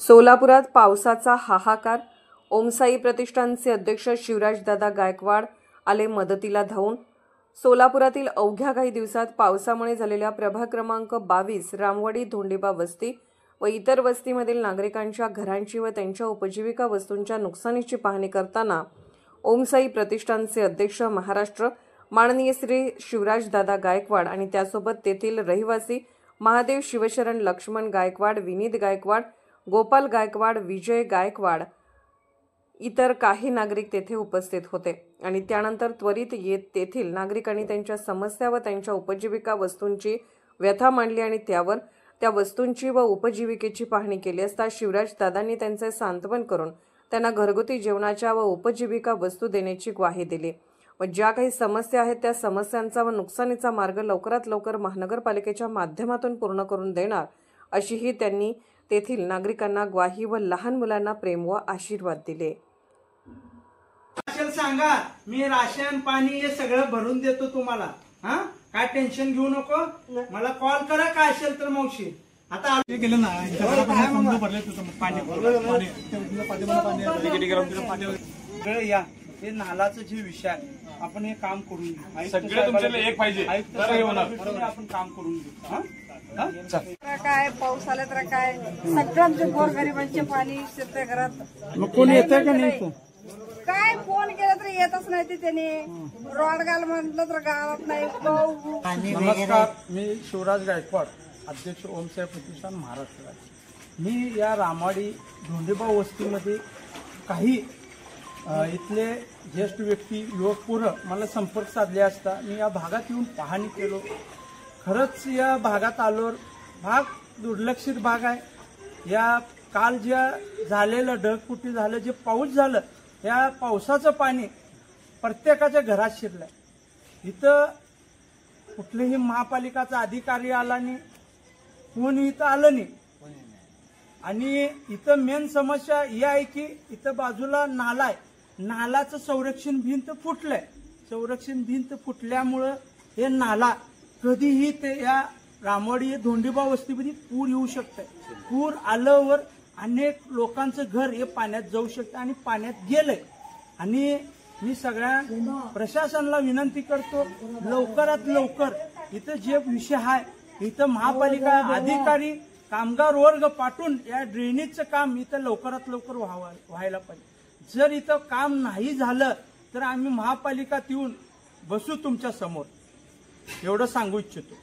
सोलापुरात पावसाचा हाहाकार। ओमसाई प्रतिष्ठानचे अध्यक्ष शिवराजदादा गायकवाड आले मदतीला धावून। सोलापुरातील अवघ्या काही दिवसात पावसामुळे झालेल्या प्रभाग क्रमांक 22 रामवाडी धोंडीबा वस्ती व इतर वस्तीमधील नागरिकांच्या घरांची व त्यांच्या उपजीविका वस्तूंच्या नुकसानीची पाहणी करताना ओमसाई प्रतिष्ठानचे अध्यक्ष महाराष्ट्र माननीय श्री शिवराजदादा गायकवाड आणि त्यासोबत तेथील रहिवासी महादेव शिवशरण लक्ष्मण गायकवाड, विनीत गायकवाड, गोपाल गायकवाड, विजय गायकवाड इतर काही नागरिक तेथे उपस्थित होते आणि त्यानंतर त्वरित येत तेथील नागरिकांनी त्यांच्या समस्या व त्यांच्या उपजीविका वस्तूंची व्यथा मांडली आणि त्यावर त्या वस्तूंची व उपजीविकेची पाहणी केली असता शिवराजदादांनी त्यांचे सांत्वन करून त्यांना घरगुती जेवणाच्या व उपजीविका वस्तू देण्याची ग्वाही दिली व ज्या काही समस्या आहेत त्या समस्यांचा व नुकसानीचा मार्ग लवकरात लवकर महानगरपालिकेच्या माध्यमातून पूर्ण करून देणार अशीही त्यांनी तेथील नागरिकांना ग्वाही व लहान मुलांना प्रेम व आशीर्वाद दिले। सांगा, मी राशन पाणी हे सगळं भरून देतो तुम्हाला। हा, काय टेन्शन घेऊ नको, मला कॉल करा काय असेल तर। मावशी आता गेलं ना या हे नालाचं जे विषय आपण हे काम करून घेऊ, सगळे तुमच्याकडे एक पाहिजे आपण काम करून घेऊ। काय पाऊस आला तर काय सगळ्यांचे गोरगरिबांचे पाणी शेत घरात कोणी येतं का नाही? काय फोन केला तर येतच नाही ते त्याने रॉड घाल म्हटलं तर गावात नाही। नमस्कार, मी शिवराज गायकवाड, अध्यक्ष ओमसाई प्रतिष्ठान महाराष्ट्र। मी या रामवाडी धोंडीबा वस्तीमध्ये काही इथले ज्येष्ठ व्यक्ती, युवक पोरं मला संपर्क साधले असता मी या भागात येऊन पाहणी केलो। खरंच या भागात आलो, भाग दुर्लक्षित भाग आहे। या काल ज्या झालेलं ढगफुटी झालं, जे पाऊस झालं, या पावसाचं पाणी प्रत्येकाच्या घरात शिरलंय। इथं कुठलेही महापालिकाचा अधिकारी आला नाही, कोणी इथं आलं नाही। आणि इथं मेन समस्या ही आहे की इथं बाजूला नाला आहे, नालाचं संरक्षण भिंत फुटलंय। संरक्षण भिंत फुटल्यामुळं हे नाला कधीही ते या रामवाडी धोंडीबा वस्तीमध्ये पूर येऊ शकतंय। पूर आल्यावर अनेक लोकांचं घर हे पाण्यात जाऊ शकतं आणि पाण्यात गेलंय। आणि मी सगळ्या प्रशासनाला विनंती करतो, लवकरात लवकर इथं जे विषय आहे इथं महापालिका अधिकारी, कामगार वर्ग पाठवून या ड्रेनेजचं काम इथं लवकरात लवकर व्हायला पाहिजे। जर इथं काम नाही झालं तर आम्ही महापालिकात येऊन बसू तुमच्या समोर, एवढं सांगू इच्छितो।